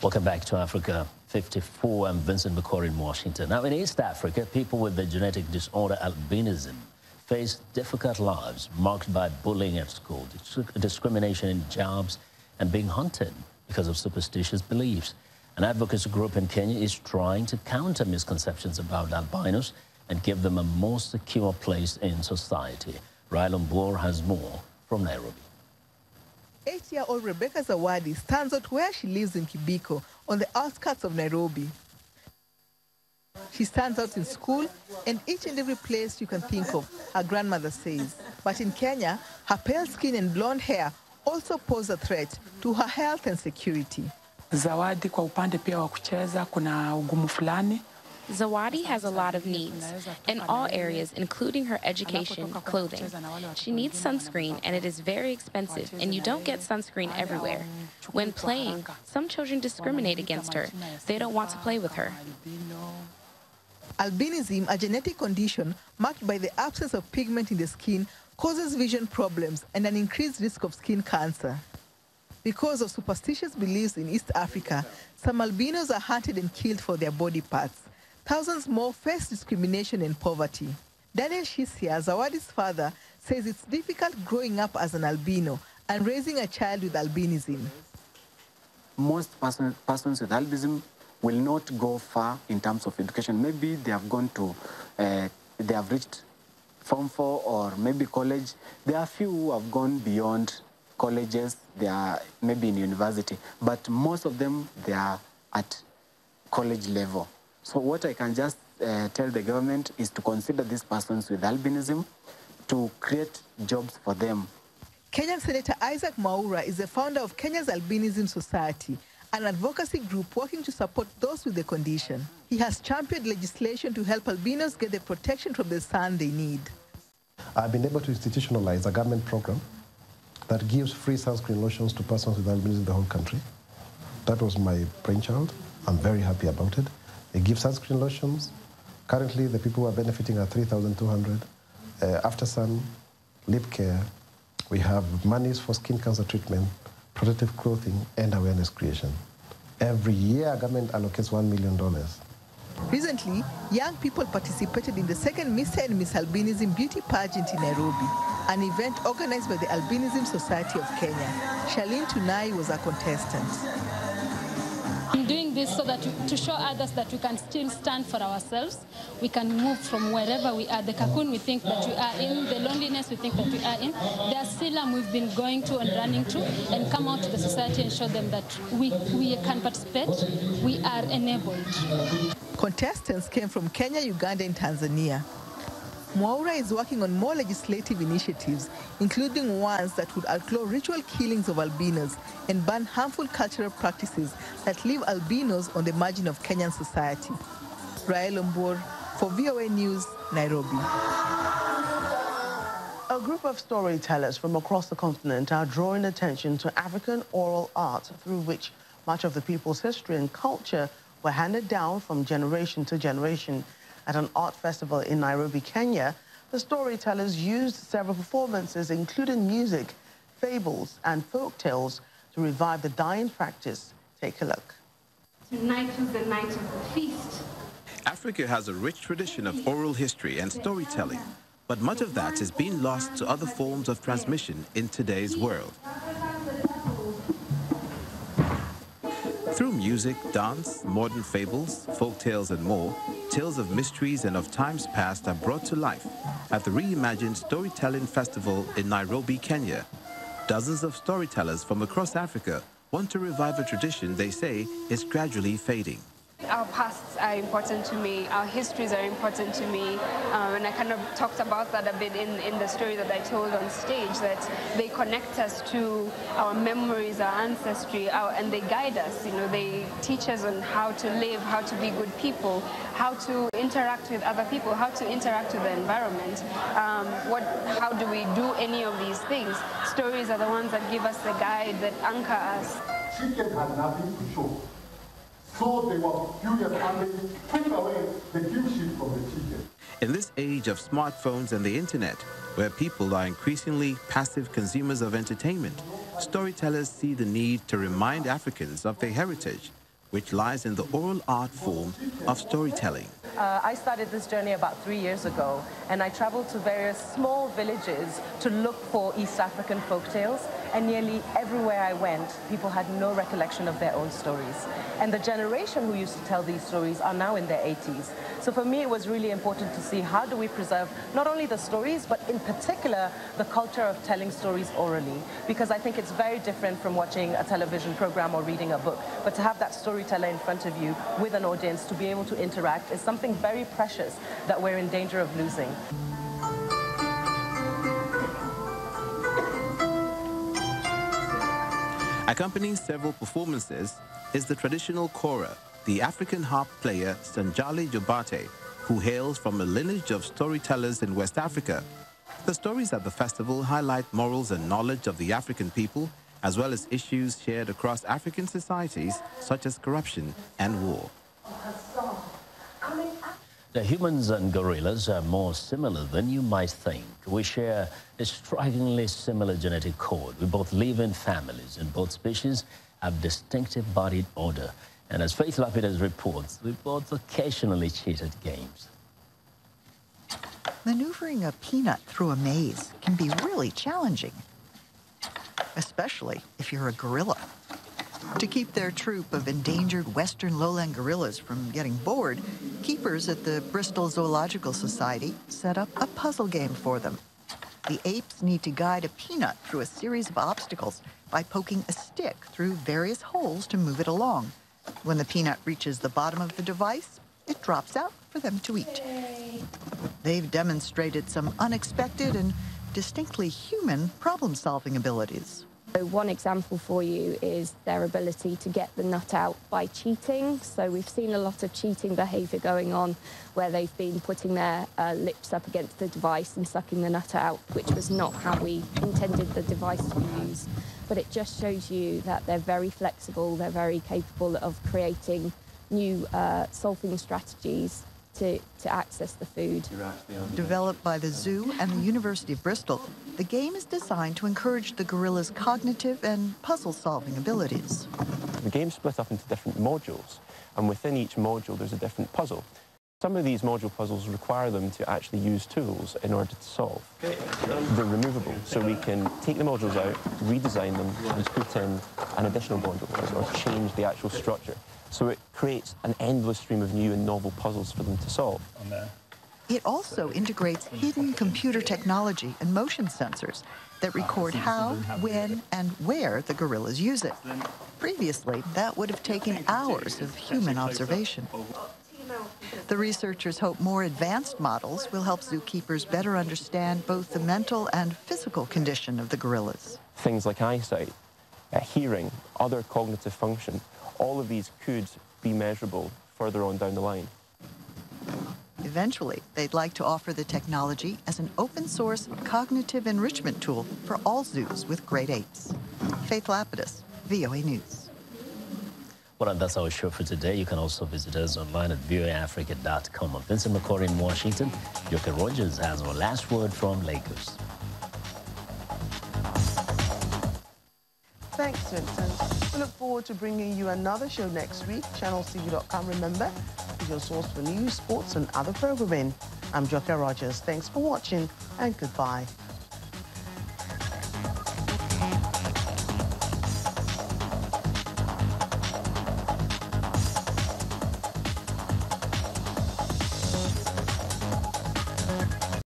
Welcome back to Africa 54. I'm Vincent McCoy in Washington. Now, in East Africa, people with the genetic disorder albinism face difficult lives marked by bullying at school, discrimination in jobs, and being hunted because of superstitious beliefs. An advocacy group in Kenya is trying to counter misconceptions about albinos and give them a more secure place in society. Rylan Boer has more from Nairobi. 8-year-old Rebecca Zawadi stands out where she lives in Kibiko, on the outskirts of Nairobi. She stands out in school and each and every place you can think of, her grandmother says. But in Kenya, her pale skin and blonde hair also pose a threat to her health and security. Zawadi kwa upande pia wa kucheza kuna ugumu fulani. Zawadi has a lot of needs in all areas, including her education, clothing. She needs sunscreen, and it is very expensive, and you don't get sunscreen everywhere. When playing, some children discriminate against her. They don't want to play with her. Albinism, a genetic condition marked by the absence of pigment in the skin, causes vision problems and an increased risk of skin cancer. Because of superstitious beliefs in East Africa, some albinos are hunted and killed for their body parts. Thousands more face discrimination and poverty. Daniel Shisia, Zawadi's father, says it's difficult growing up as an albino and raising a child with albinism. Most persons with albinism will not go far in terms of education. Maybe they have gone to, they have reached Form 4 or maybe college. There are few who have gone beyond colleges. They are maybe in university, but most of them, they are at college level. So what I can just tell the government is to consider these persons with albinism to create jobs for them. Kenyan Senator Isaac Mwaura is the founder of Kenya's Albinism Society, an advocacy group working to support those with the condition. He has championed legislation to help albinos get the protection from the sun they need. I've been able to institutionalize a government program that gives free sunscreen lotions to persons with albinism in the whole country. That was my brainchild. I'm very happy about it. They give sunscreen lotions. Currently, the people who are benefiting are 3,200. After sun, lip care. We have monies for skin cancer treatment, protective clothing, and awareness creation. Every year, government allocates $1 million. Recently, young people participated in the second Mr. and Miss Albinism beauty pageant in Nairobi, an event organized by the Albinism Society of Kenya. Charlene Tunai was a contestant. I'm doing this so that to show others that we can still stand for ourselves. We can move from wherever we are. The cocoon we think that we are in, the loneliness we think that we are in, the asylum we've been going to and running to, and come out to the society and show them that we can participate, we are enabled. Contestants came from Kenya, Uganda, and Tanzania. Mwaura is working on more legislative initiatives, including ones that would outlaw ritual killings of albinos and ban harmful cultural practices that leave albinos on the margin of Kenyan society. Rylan Boer for VOA News, Nairobi. A group of storytellers from across the continent are drawing attention to African oral art, through which much of the people's history and culture were handed down from generation to generation. At an art festival in Nairobi, Kenya, the storytellers used several performances, including music, fables, and folk tales, to revive the dying practice. Take a look. Tonight was the night of the feast. Africa has a rich tradition of oral history and storytelling, but much of that is being lost to other forms of transmission in today's world. Through music, dance, modern fables, folk tales and more, tales of mysteries and of times past are brought to life at the reimagined Storytelling Festival in Nairobi, Kenya. Dozens of storytellers from across Africa want to revive a tradition they say is gradually fading. Our pasts are important to me, our histories are important to me, and I kind of talked about that a bit in the story that I told on stage, that they connect us to our memories, our ancestry, and they guide us. You know, they teach us on how to live, how to be good people, how to interact with other people, how to interact with the environment. How do we do any of these things? Stories are the ones that give us the guide, that anchor us. Chicken had nothing to show. So they were furious and they took away the gift sheet from the chicken. In this age of smartphones and the internet, where people are increasingly passive consumers of entertainment, storytellers see the need to remind Africans of their heritage which lies in the oral art form of storytelling. I started this journey about 3 years ago, and I traveled to various small villages to look for East African folktales, and nearly everywhere I went, people had no recollection of their own stories. And the generation who used to tell these stories are now in their 80s. So for me, it was really important to see how do we preserve not only the stories, but in particular, the culture of telling stories orally. Because I think it's very different from watching a television program or reading a book. But to have that storyteller in front of you with an audience to be able to interact is something very precious that we're in danger of losing. Accompanying several performances is the traditional kora, the African harp player Sanjali Jobate, who hails from a lineage of storytellers in West Africa. The stories at the festival highlight morals and knowledge of the African people, as well as issues shared across African societies, such as corruption and war. The humans and gorillas are more similar than you might think. We share a strikingly similar genetic code. We both live in families, and both species have distinctive body odor. And as Faith Lapidus reports, we both occasionally cheat at games. Maneuvering a peanut through a maze can be really challenging, especially if you're a gorilla. To keep their troop of endangered western lowland gorillas from getting bored, keepers at the Bristol Zoological Society set up a puzzle game for them. The apes need to guide a peanut through a series of obstacles by poking a stick through various holes to move it along. When the peanut reaches the bottom of the device, it drops out for them to eat. They've demonstrated some unexpected and distinctly human problem-solving abilities. So one example for you is their ability to get the nut out by cheating. So we've seen a lot of cheating behaviour going on where they've been putting their lips up against the device and sucking the nut out, which was not how we intended the device to be used. But it just shows you that they're very flexible, they're very capable of creating new solving strategies to access the food. Developed by the zoo and the University of Bristol, the game is designed to encourage the gorilla's cognitive and puzzle-solving abilities. The game's split up into different modules, and within each module there's a different puzzle. Some of these module puzzles require them to actually use tools in order to solve. They're removable, so we can take the modules out, redesign them, and put in an additional module puzzle, or change the actual structure. So it creates an endless stream of new and novel puzzles for them to solve. It also integrates hidden computer technology and motion sensors that record how, when, and where the gorillas use it. Previously, that would have taken hours of human observation. The researchers hope more advanced models will help zookeepers better understand both the mental and physical condition of the gorillas. Things like eyesight, hearing, other cognitive function, all of these could be measurable further on down the line. Eventually, they'd like to offer the technology as an open-source cognitive enrichment tool for all zoos with great apes. Faith Lapidus, VOA News. Well, and that's our show for today. You can also visit us online at voaafrica.com. I'm Vincent McCory in Washington. Yoka Rogers has our last word from Lagos. Thanks, Vincent. We look forward to bringing you another show next week. ChannelTV.com, remember, is your source for news, sports, and other programming. I'm Joka Rogers. Thanks for watching, and goodbye.